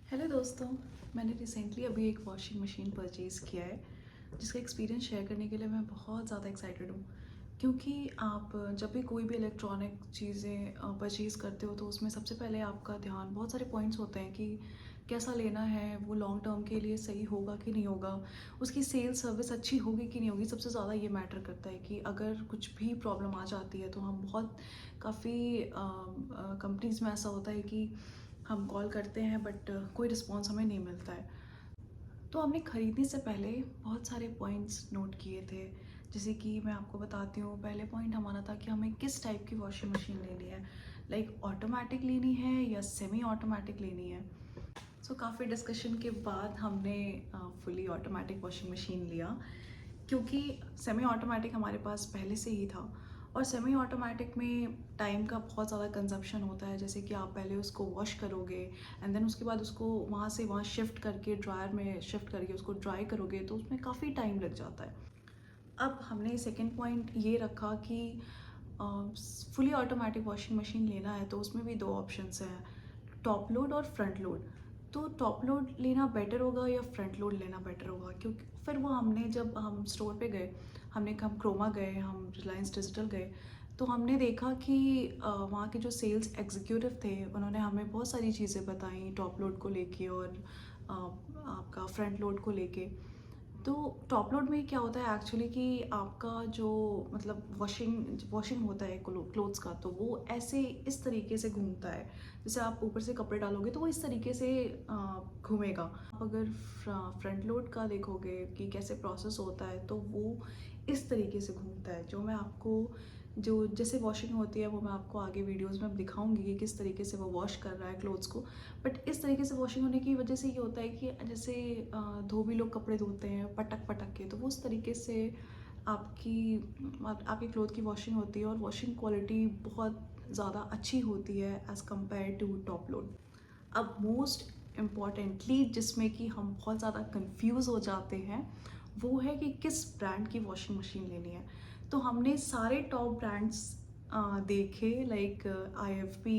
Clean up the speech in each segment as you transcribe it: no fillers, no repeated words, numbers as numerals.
Hello दोस्तों, मैंने recently अभी एक वॉशिंग मशीन परचेज़ किया है जिसका एक्सपीरियंस शेयर करने के लिए मैं बहुत ज़्यादा एक्साइटेड हूँ। क्योंकि आप जब भी कोई भी इलेक्ट्रॉनिक चीज़ें परचेज़ करते हो तो उसमें सबसे पहले आपका ध्यान बहुत सारे पॉइंट्स होते हैं कि कैसा लेना है, वो लॉन्ग टर्म के लिए सही होगा कि नहीं होगा, उसकी सेल सर्विस अच्छी होगी कि नहीं होगी। सबसे ज़्यादा ये मैटर करता है कि अगर कुछ भी प्रॉब्लम आ जाती है तो हम बहुत काफ़ी कंपनीज़ में ऐसा होता है कि हम कॉल करते हैं बट कोई रिस्पॉन्स हमें नहीं मिलता है। तो हमने ख़रीदने से पहले बहुत सारे पॉइंट्स नोट किए थे। जैसे कि मैं आपको बताती हूँ, पहले पॉइंट हमारा था कि हमें किस टाइप की वॉशिंग मशीन लेनी है, लाइक ऑटोमेटिक लेनी है या सेमी ऑटोमेटिक लेनी है। सो काफ़ी डिस्कशन के बाद हमने फुली ऑटोमेटिक वॉशिंग मशीन लिया, क्योंकि सेमी ऑटोमेटिक हमारे पास पहले से ही था। और सेमी ऑटोमेटिक में टाइम का बहुत ज़्यादा कंजप्शन होता है। जैसे कि आप पहले उसको वॉश करोगे एंड देन उसके बाद उसको वहाँ से वहाँ शिफ्ट करके ड्रायर में शिफ्ट करके उसको ड्राई करोगे तो उसमें काफ़ी टाइम लग जाता है। अब हमने सेकंड पॉइंट ये रखा कि फुली ऑटोमेटिक वॉशिंग मशीन लेना है तो उसमें भी दो ऑप्शंस हैं, टॉप लोड और फ्रंट लोड। तो टॉप लोड लेना बेटर होगा या फ्रंट लोड लेना बेटर होगा, क्योंकि फिर वो हमने जब हम स्टोर पे गए, हम क्रोमा गए, हम रिलायंस डिजिटल गए, तो हमने देखा कि वहाँ के जो सेल्स एग्जीक्यूटिव थे उन्होंने हमें बहुत सारी चीज़ें बताई टॉप लोड को लेके और आपका फ्रंट लोड को लेके। तो टॉप लोड में क्या होता है एक्चुअली कि आपका जो मतलब वॉशिंग होता है क्लोथ्स का, तो वो ऐसे इस तरीके से घूमता है। जैसे आप ऊपर से कपड़े डालोगे तो वो इस तरीके से घूमेगा। आप अगर फ्रंट लोड का देखोगे कि कैसे प्रोसेस होता है तो वो इस तरीके से घूमता है। जो मैं आपको जो जैसे वॉशिंग होती है वो मैं आपको आगे वीडियोस में दिखाऊंगी कि किस तरीके से वो वॉश कर रहा है क्लोथ्स को। बट इस तरीके से वॉशिंग होने की वजह से ये होता है कि जैसे धोबी लोग कपड़े धोते हैं पटक पटक के, तो वो उस तरीके से आपके क्लोथ की वॉशिंग होती है और वॉशिंग क्वालिटी बहुत ज़्यादा अच्छी होती है as compare to top load. अब मोस्ट इम्पॉर्टेंटली जिसमें कि हम बहुत ज़्यादा कंफ्यूज हो जाते हैं वो है कि किस ब्रांड की वॉशिंग मशीन लेनी है। तो हमने सारे टॉप ब्रांड्स देखे, like IFB,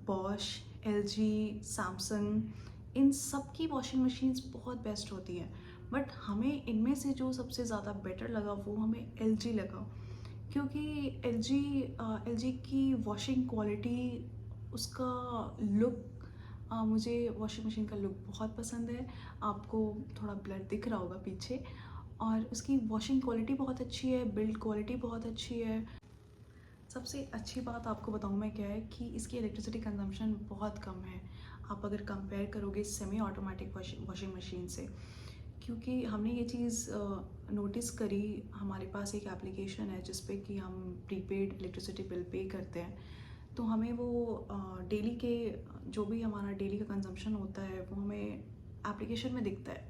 Bosch, LG, Samsung. इन सब की वॉशिंग मशीन्स बहुत बेस्ट होती हैं, बट हमें इनमें से जो सबसे ज़्यादा बेटर लगा वो हमें LG लगा। क्योंकि LG की वॉशिंग क्वालिटी, उसका लुक, मुझे वॉशिंग मशीन का लुक बहुत पसंद है। आपको थोड़ा ब्लर दिख रहा होगा पीछे। और उसकी वॉशिंग क्वालिटी बहुत अच्छी है, बिल्ड क्वालिटी बहुत अच्छी है। सबसे अच्छी बात आपको बताऊँ मैं क्या है कि इसकी इलेक्ट्रिसिटी कंजम्पशन बहुत कम है, आप अगर कंपेयर करोगे सेमी ऑटोमेटिक वॉशिंग मशीन से। क्योंकि हमने ये चीज़ नोटिस करी, हमारे पास एक एप्लीकेशन है जिस पे कि हम प्रीपेड इलेक्ट्रिसिटी बिल पे करते हैं, तो हमें वो डेली के जो भी हमारा डेली का कंजम्पशन होता है वो हमें एप्लीकेशन में दिखता है,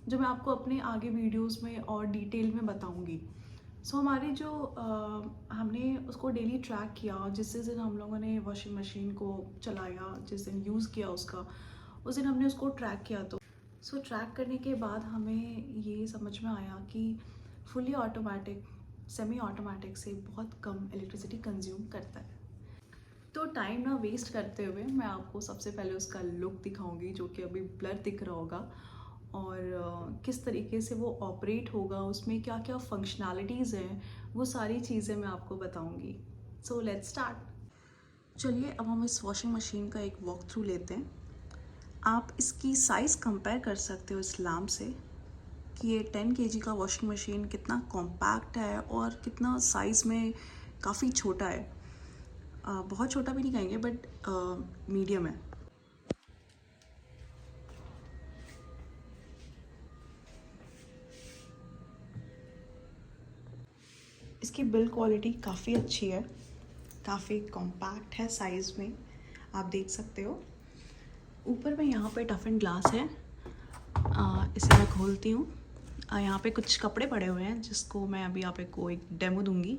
जो मैं आपको अपने आगे वीडियोस में और डिटेल में बताऊंगी। सो हमारी जो हमने उसको डेली ट्रैक किया, जिस दिन हम लोगों ने वॉशिंग मशीन को चलाया, जिस दिन यूज़ किया उसका, उस दिन हमने उसको ट्रैक किया। तो ट्रैक करने के बाद हमें ये समझ में आया कि फुली ऑटोमेटिक सेमी ऑटोमेटिक से बहुत कम इलेक्ट्रिसिटी कंज्यूम करता है। तो टाइम ना वेस्ट करते हुए मैं आपको सबसे पहले उसका लुक दिखाऊंगी, जो कि अभी ब्लर दिख रहा होगा, और किस तरीके से वो ऑपरेट होगा, उसमें क्या क्या फंक्शनैलिटीज़ हैं, वो सारी चीज़ें मैं आपको बताऊंगी। So let's start. चलिए अब हम इस वॉशिंग मशीन का एक वॉक थ्रू लेते हैं। आप इसकी साइज़ कंपेयर कर सकते हो इस लैम्प से कि ये 10 kg का वॉशिंग मशीन कितना कॉम्पैक्ट है और कितना साइज़ में काफ़ी छोटा है। बहुत छोटा भी नहीं कहेंगे बट मीडियम है। इसकी बिल्ड क्वालिटी काफ़ी अच्छी है, काफ़ी कॉम्पैक्ट है साइज़ में, आप देख सकते हो। ऊपर में यहाँ पे टफ एंड ग्लास है। इसे मैं खोलती हूँ। यहाँ पे कुछ कपड़े पड़े हुए हैं जिसको मैं अभी आप को एक डेमो दूंगी।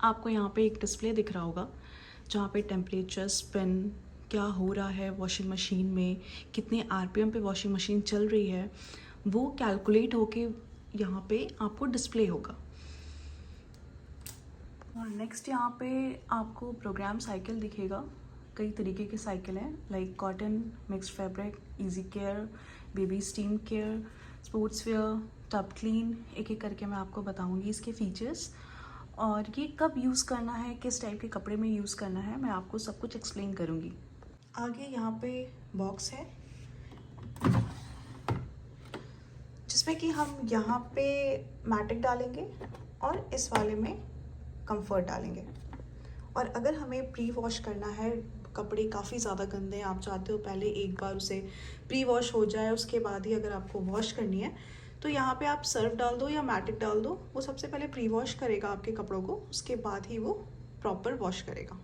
आपको यहाँ पे एक डिस्प्ले दिख रहा होगा जहाँ पे टेम्परेचर, स्पिन, क्या हो रहा है वॉशिंग मशीन में, कितने RPM पे वॉशिंग मशीन चल रही है, वो कैलकुलेट होके यहाँ पे आपको डिस्प्ले होगा। और नेक्स्ट यहाँ पे आपको प्रोग्राम साइकिल दिखेगा, कई तरीके के साइकिल हैं, like cotton, mixed fabric, easy care, baby steam care, sports wear, tub clean, एक एक करके मैं आपको बताऊंगी इसके फीचर्स और ये कब यूज़ करना है, किस टाइप के कपड़े में यूज़ करना है, मैं आपको सब कुछ एक्सप्लेन करूँगी। आगे यहाँ पे बॉक्स है जिसमें कि हम यहाँ पे मैटिक डालेंगे और इस वाले में कंफर्ट डालेंगे। और अगर हमें प्री वॉश करना है, कपड़े काफ़ी ज़्यादा गंदे हैं, आप चाहते हो पहले एक बार उसे प्री वॉश हो जाए, उसके बाद ही अगर आपको वॉश करनी है तो यहाँ पे आप सर्फ डाल दो या मैटिक डाल दो। वो सबसे पहले प्री वॉश करेगा आपके कपड़ों को, उसके बाद ही वो प्रॉपर वॉश करेगा।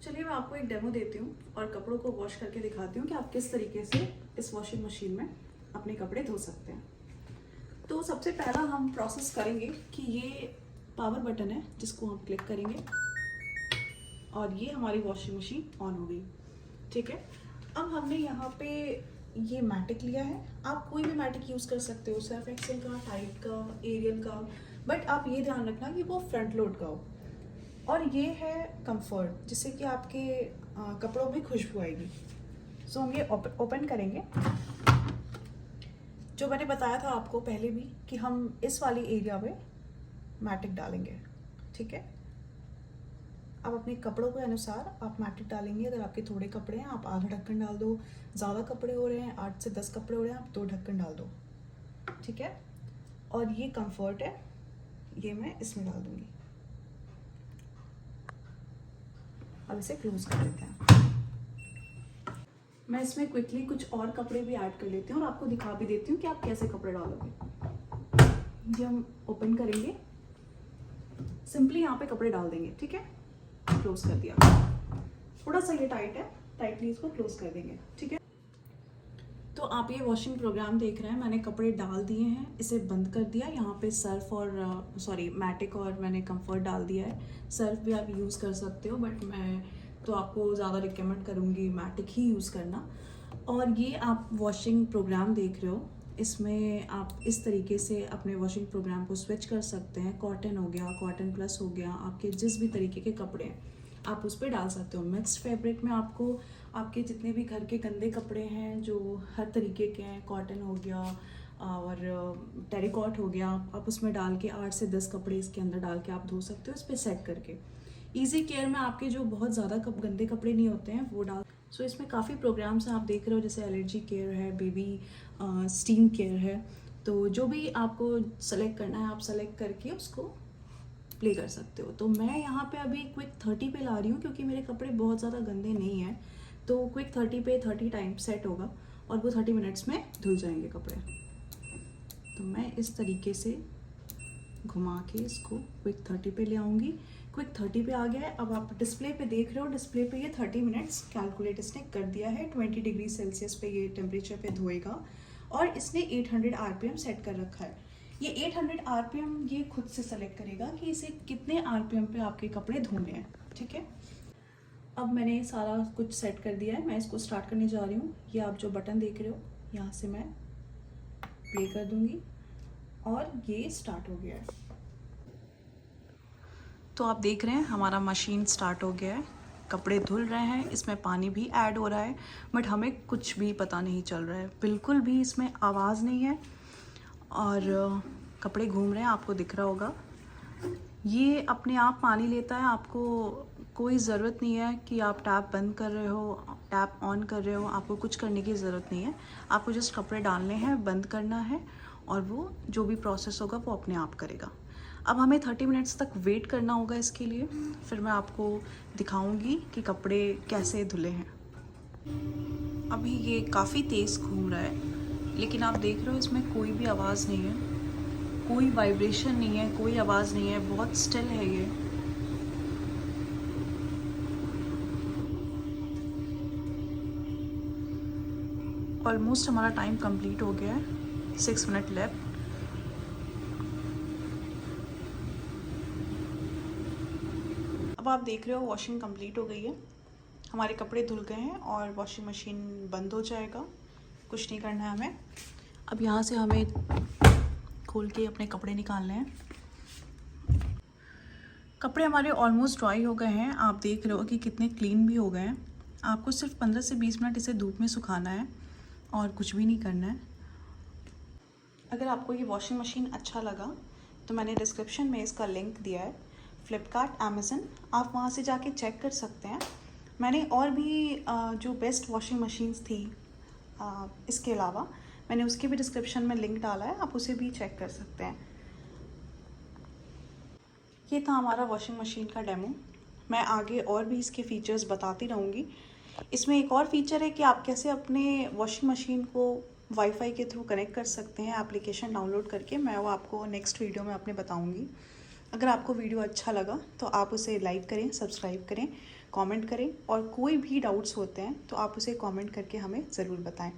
चलिए मैं आपको एक डेमो देती हूँ और कपड़ों को वॉश करके दिखाती हूँ कि आप किस तरीके से इस वॉशिंग मशीन में अपने कपड़े धो सकते हैं। तो सबसे पहला हम प्रोसेस करेंगे कि ये पावर बटन है जिसको हम क्लिक करेंगे और ये हमारी वॉशिंग मशीन ऑन हो गई। ठीक है, अब हमने यहाँ पे ये मैटिक लिया है। आप कोई भी मैटिक यूज़ कर सकते हो, सर्फ एक्सेल का, टाइड का, एरियल का, बट आप ये ध्यान रखना कि वो फ्रंट लोड का हो। और ये है कंफर्ट, जिससे कि आपके कपड़ों में खुशबू आएगी। सो हम ये ओपन करेंगे। जो मैंने बताया था आपको पहले भी कि हम इस वाली एरिया में मैटिक डालेंगे। ठीक है, अब अपने कपड़ों के अनुसार आप मैटिक डालेंगे। अगर आपके थोड़े कपड़े हैं आप आधा ढक्कन डाल दो, ज़्यादा कपड़े हो रहे हैं 8 से 10 कपड़े हो रहे हैं आप 2 ढक्कन डाल दो। ठीक है, और ये कंफर्ट है, ये मैं इसमें डाल दूंगी। अब इसे क्लोज कर देते हैं। मैं इसमें क्विकली कुछ और कपड़े भी ऐड कर लेती हूँ और आपको दिखा भी देती हूँ कि आप कैसे कपड़े डालोगे। ये हम ओपन करेंगे, सिंपली यहाँ पे कपड़े डाल देंगे। ठीक है, क्लोज कर दिया। थोड़ा सा ये टाइट है, टाइटली इसको क्लोज कर देंगे। ठीक है, तो आप ये वॉशिंग प्रोग्राम देख रहे हैं। मैंने कपड़े डाल दिए हैं, इसे बंद कर दिया। यहाँ पे सर्फ और मैटिक और मैंने कंफर्ट डाल दिया है। सर्फ भी आप यूज़ कर सकते हो, बट मैं तो आपको ज़्यादा रिकमेंड करूँगी मैटिक ही यूज़ करना। और ये आप वॉशिंग प्रोग्राम देख रहे हो, इसमें आप इस तरीके से अपने वॉशिंग प्रोग्राम को स्विच कर सकते हैं। कॉटन हो गया, कॉटन प्लस हो गया, आपके जिस भी तरीके के कपड़े हैं आप उस पर डाल सकते हो। मिक्स्ड फैब्रिक में आपको आपके जितने भी घर के गंदे कपड़े हैं जो हर तरीके के हैं, कॉटन हो गया और टेरिकॉट हो गया, आप उसमें डाल के 8 से 10 कपड़े इसके अंदर डाल के आप धो सकते हो इस पर सेट करके। इजी केयर में आपके जो बहुत ज़्यादा गंदे कपड़े नहीं होते हैं वो डाल। सो इसमें काफ़ी प्रोग्राम्स आप देख रहे हो, जैसे एलर्जी केयर है, बेबी स्टीम केयर है। तो जो भी आपको सेलेक्ट करना है आप सेलेक्ट करके उसको प्ले कर सकते हो। तो मैं यहाँ पे अभी क्विक 30 पे ला रही हूँ क्योंकि मेरे कपड़े बहुत ज़्यादा गंदे नहीं हैं। तो क्विक 30 पे 30 टाइम सेट होगा और वो 30 मिनट्स में धुल जाएंगे कपड़े। तो मैं इस तरीके से घुमा के इसको क्विक 30 पे ले आऊँगी। क्विक 30 पे आ गया है। अब आप डिस्प्ले पे देख रहे हो, डिस्प्ले पे ये 30 मिनट्स कैलकुलेट इसने कर दिया है। 20 डिग्री सेल्सियस पे ये टेम्परेचर पे धोएगा और इसने 800 RPM सेट कर रखा है। ये 800 RPM ये खुद से सेलेक्ट करेगा कि इसे कितने RPM पे आपके कपड़े धोने हैं। ठीक है, अब मैंने सारा कुछ सेट कर दिया है। मैं इसको स्टार्ट करने जा रही हूँ। ये आप जो बटन देख रहे हो यहाँ से मैं प्ले कर दूँगी और ये स्टार्ट हो गया है। तो आप देख रहे हैं हमारा मशीन स्टार्ट हो गया है, कपड़े धुल रहे हैं, इसमें पानी भी ऐड हो रहा है, बट हमें कुछ भी पता नहीं चल रहा है, बिल्कुल भी इसमें आवाज़ नहीं है और कपड़े घूम रहे हैं, आपको दिख रहा होगा। ये अपने आप पानी लेता है, आपको कोई ज़रूरत नहीं है कि आप टैप बंद कर रहे हो, टैप ऑन कर रहे हो, आपको कुछ करने की ज़रूरत नहीं है। आपको जस्ट कपड़े डालने हैं, बंद करना है और वो जो भी प्रोसेस होगा वो अपने आप करेगा। अब हमें 30 मिनट्स तक वेट करना होगा इसके लिए, फिर मैं आपको दिखाऊंगी कि कपड़े कैसे धुले हैं। अभी ये काफ़ी तेज़ घूम रहा है, लेकिन आप देख रहे हो इसमें कोई भी आवाज़ नहीं है, कोई वाइब्रेशन नहीं है, कोई आवाज़ नहीं है, बहुत स्टिल है ये। ऑलमोस्ट हमारा टाइम कंप्लीट हो गया है, 6 मिनट लेफ्ट। अब आप देख रहे हो वॉशिंग कंप्लीट हो गई है, हमारे कपड़े धुल गए हैं और वॉशिंग मशीन बंद हो जाएगा। कुछ नहीं करना है हमें। अब यहाँ से हमें खोल के अपने कपड़े निकालने हैं। कपड़े हमारे ऑलमोस्ट ड्राई हो गए हैं। आप देख रहे हो कि कितने क्लीन भी हो गए हैं। आपको सिर्फ 15 से 20 मिनट इसे धूप में सुखाना है और कुछ भी नहीं करना है। अगर आपको ये वॉशिंग मशीन अच्छा लगा तो मैंने डिस्क्रिप्शन में इसका लिंक दिया है, फ्लिपकार्ट, अमेज़न, आप वहाँ से जाके चेक कर सकते हैं। मैंने और भी जो बेस्ट वॉशिंग मशीन्स थी इसके अलावा, मैंने उसके भी डिस्क्रिप्शन में लिंक डाला है, आप उसे भी चेक कर सकते हैं। ये था हमारा वॉशिंग मशीन का डेमो। मैं आगे और भी इसके फीचर्स बताती रहूँगी। इसमें एक और फीचर है कि आप कैसे अपने वॉशिंग मशीन को वाईफाई के थ्रू कनेक्ट कर सकते हैं एप्लीकेशन डाउनलोड करके। मैं वो आपको नेक्स्ट वीडियो में अपने बताऊँगी। अगर आपको वीडियो अच्छा लगा तो आप उसे लाइक करें, सब्सक्राइब करें, कमेंट करें और कोई भी डाउट्स होते हैं तो आप उसे कमेंट करके हमें ज़रूर बताएं।